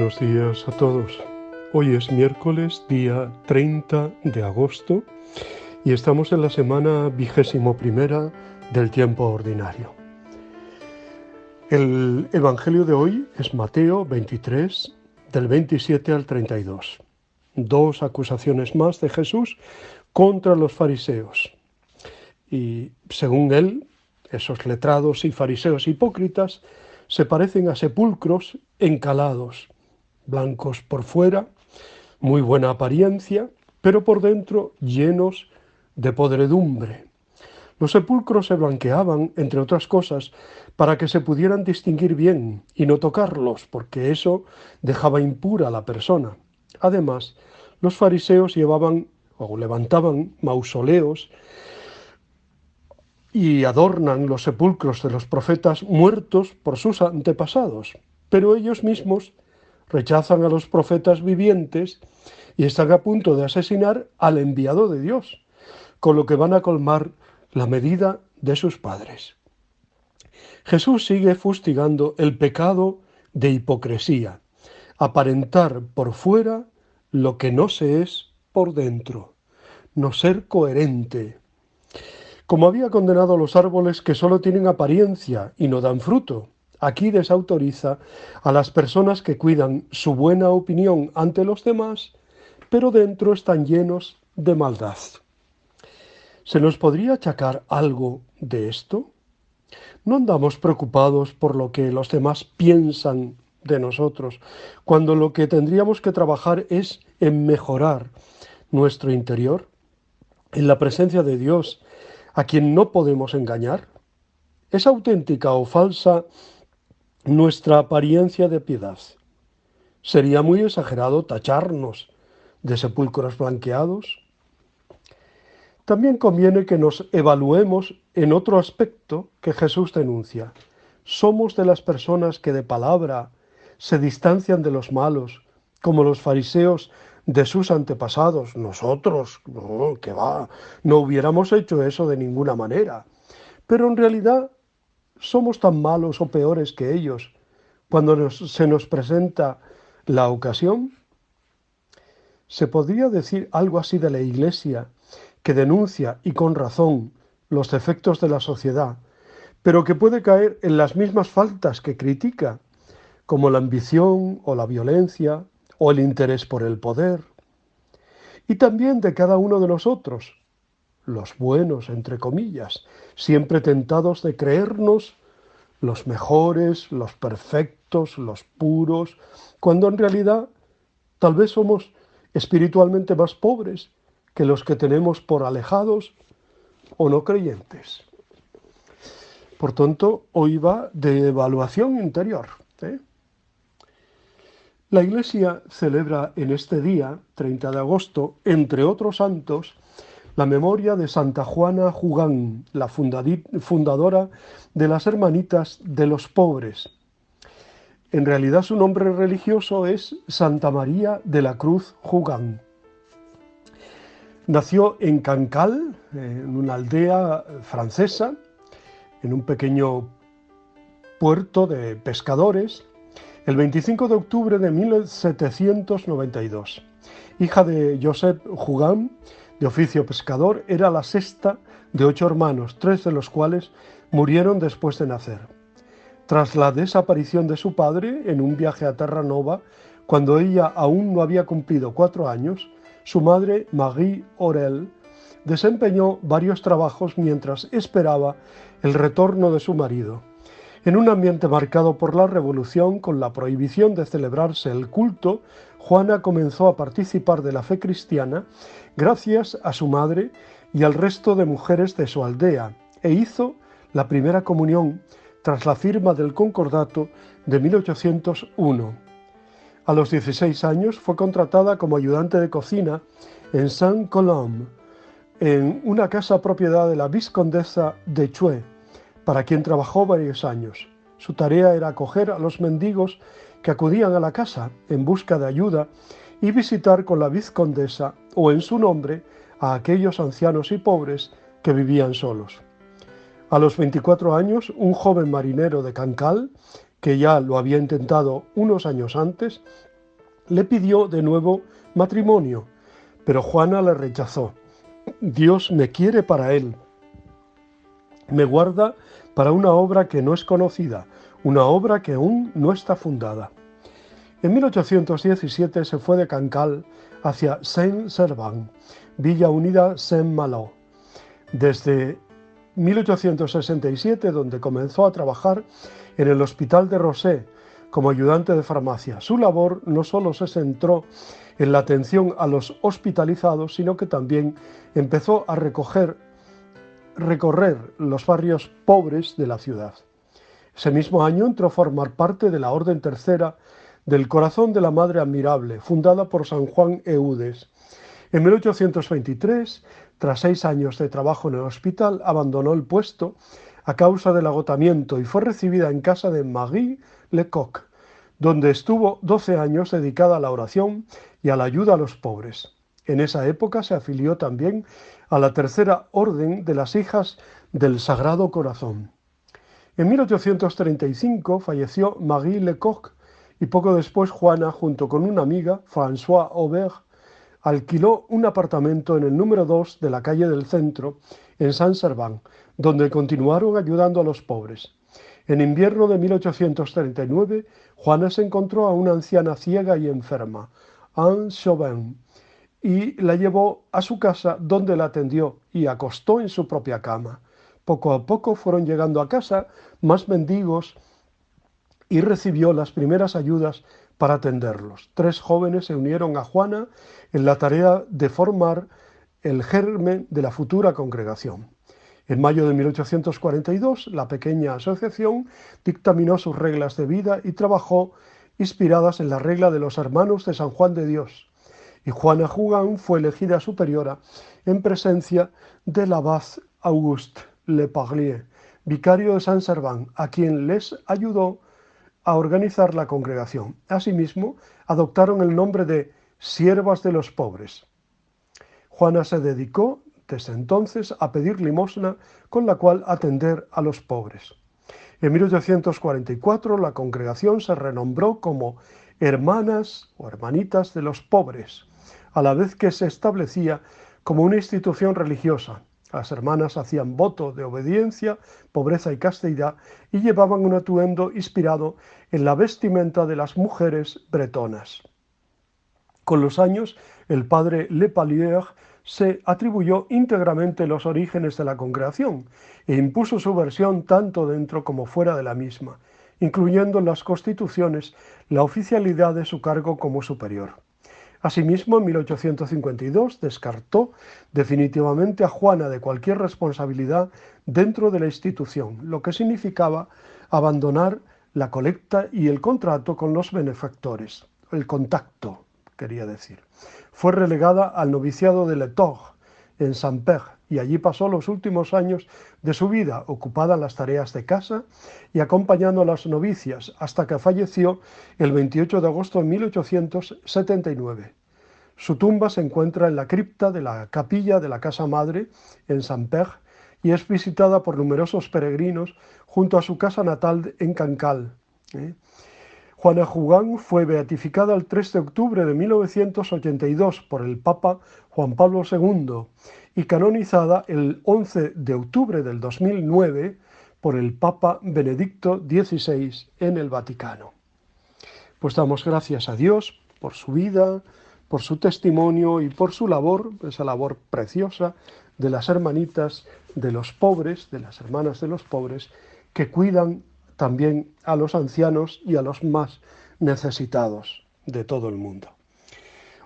Buenos días a todos. Hoy es miércoles, día 30 de agosto, y estamos en la semana 21ª del tiempo ordinario. El Evangelio de hoy es Mateo 23, del 27 al 32. Dos acusaciones más de Jesús contra los fariseos. Y según él, esos letrados y fariseos hipócritas se parecen a sepulcros encalados, blancos por fuera, muy buena apariencia, pero por dentro llenos de podredumbre. Los sepulcros se blanqueaban, entre otras cosas, para que se pudieran distinguir bien y no tocarlos, porque eso dejaba impura a la persona. Además, los fariseos llevaban o levantaban mausoleos y adornan los sepulcros de los profetas muertos por sus antepasados, pero ellos mismos rechazan a los profetas vivientes y están a punto de asesinar al enviado de Dios, con lo que van a colmar la medida de sus padres. Jesús sigue fustigando el pecado de hipocresía, aparentar por fuera lo que no se es por dentro, no ser coherente. Como había condenado a los árboles que solo tienen apariencia y no dan fruto, aquí desautoriza a las personas que cuidan su buena opinión ante los demás, pero dentro están llenos de maldad. ¿Se nos podría achacar algo de esto? ¿No andamos preocupados por lo que los demás piensan de nosotros, cuando lo que tendríamos que trabajar es en mejorar nuestro interior, en la presencia de Dios, a quien no podemos engañar? ¿Es auténtica o falsa nuestra apariencia de piedad? ¿Sería muy exagerado tacharnos de sepulcros blanqueados? También conviene que nos evaluemos en otro aspecto que Jesús denuncia. Somos de las personas que de palabra se distancian de los malos, como los fariseos de sus antepasados. Nosotros, no, que va, no hubiéramos hecho eso de ninguna manera. Pero en realidad somos tan malos o peores que ellos cuando se nos presenta la ocasión. ¿Se podría decir algo así de la Iglesia, que denuncia, y con razón, los defectos de la sociedad, pero que puede caer en las mismas faltas que critica, como la ambición o la violencia o el interés por el poder? Y también de cada uno de nosotros, los buenos, entre comillas, siempre tentados de creernos los mejores, los perfectos, los puros, cuando en realidad tal vez somos espiritualmente más pobres que los que tenemos por alejados o no creyentes. Por tanto, hoy va de evaluación interior. La Iglesia celebra en este día, 30 de agosto, entre otros santos, la memoria de Santa Juana Jugán, la fundadora de las Hermanitas de los Pobres. En realidad su nombre religioso es Santa María de la Cruz Jugán. Nació en Cancale, en una aldea francesa, en un pequeño puerto de pescadores, el 25 de octubre de 1792. Hija de Josep Jugán, de oficio pescador, era la sexta de 8 hermanos, 3 de los cuales murieron después de nacer. Tras la desaparición de su padre en un viaje a Terranova, cuando ella aún no había cumplido 4 años, su madre, Marie Aurel, desempeñó varios trabajos mientras esperaba el retorno de su marido. En un ambiente marcado por la revolución, con la prohibición de celebrarse el culto, Juana comenzó a participar de la fe cristiana gracias a su madre y al resto de mujeres de su aldea, e hizo la primera comunión tras la firma del Concordato de 1801. A los 16 años fue contratada como ayudante de cocina en Saint-Colombe, en una casa propiedad de la vizcondesa de Chué, para quien trabajó varios años. Su tarea era acoger a los mendigos que acudían a la casa en busca de ayuda y visitar con la vizcondesa o en su nombre a aquellos ancianos y pobres que vivían solos. A los 24 años, un joven marinero de Cancale, que ya lo había intentado unos años antes, Le pidió de nuevo matrimonio, pero Juana le rechazó. Dios me quiere para él. Me guarda para una obra que no es conocida, una obra que aún no está fundada. En 1817 se fue de Cancale hacia Saint-Servan, Villa Unida Saint-Malo. Desde 1867, donde comenzó a trabajar en el Hospital de Rosé como ayudante de farmacia. Su labor no solo se centró en la atención a los hospitalizados, sino que también empezó a recorrer los barrios pobres de la ciudad. Ese mismo año entró a formar parte de la Orden Tercera del Corazón de la Madre Admirable, fundada por San Juan Eudes. En 1823, tras 6 años de trabajo en el hospital, abandonó el puesto a causa del agotamiento y fue recibida en casa de Marie Lecoq, donde estuvo 12 años dedicada a la oración y a la ayuda a los pobres. En esa época se afilió también a la Tercera Orden de las Hijas del Sagrado Corazón. En 1835 falleció Marie Lecoq y poco después Juana, junto con una amiga, François Aubert, alquiló un apartamento en el número 2 de la calle del Centro, en Saint-Servan, donde continuaron ayudando a los pobres. En invierno de 1839, Juana se encontró a una anciana ciega y enferma, Anne Chauvin, y la llevó a su casa, donde la atendió y acostó en su propia cama. Poco a poco fueron llegando a casa más mendigos y recibió las primeras ayudas para atenderlos. 3 jóvenes se unieron a Juana en la tarea de formar el germen de la futura congregación. En mayo de 1842, la pequeña asociación dictaminó sus reglas de vida y trabajó inspiradas en la regla de los hermanos de San Juan de Dios. Y Juana Jugan fue elegida superiora en presencia del abad Auguste Leparlier, vicario de Saint-Servan, a quien les ayudó a organizar la congregación. Asimismo, adoptaron el nombre de Siervas de los Pobres. Juana se dedicó desde entonces a pedir limosna con la cual atender a los pobres. En 1844 la congregación se renombró como Hermanas o Hermanitas de los Pobres, a la vez que se establecía como una institución religiosa. Las hermanas hacían voto de obediencia, pobreza y castidad y llevaban un atuendo inspirado en la vestimenta de las mujeres bretonas. Con los años, el padre Lepalier se atribuyó íntegramente los orígenes de la congregación e impuso su versión tanto dentro como fuera de la misma, incluyendo en las constituciones la oficialidad de su cargo como superior. Asimismo, en 1852 descartó definitivamente a Juana de cualquier responsabilidad dentro de la institución, lo que significaba abandonar la colecta y el contrato con los benefactores, el contacto, quería decir. Fue relegada al noviciado de Letort, en Saint-Père, y allí pasó los últimos años de su vida, ocupada en las tareas de casa y acompañando a las novicias, hasta que falleció el 28 de agosto de 1879. Su tumba se encuentra en la cripta de la capilla de la Casa Madre, en Saint-Père, y es visitada por numerosos peregrinos junto a su casa natal en Cancale. Juana Jugan fue beatificada el 3 de octubre de 1982 por el Papa Juan Pablo II y canonizada el 11 de octubre del 2009 por el Papa Benedicto XVI en el Vaticano. Pues damos gracias a Dios por su vida, por su testimonio y por su labor, esa labor preciosa de las hermanitas de los pobres, de las hermanas de los pobres, que cuidan también a los ancianos y a los más necesitados de todo el mundo.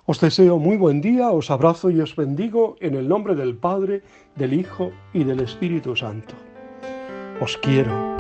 Os deseo muy buen día, os abrazo y os bendigo en el nombre del Padre, del Hijo y del Espíritu Santo. Os quiero.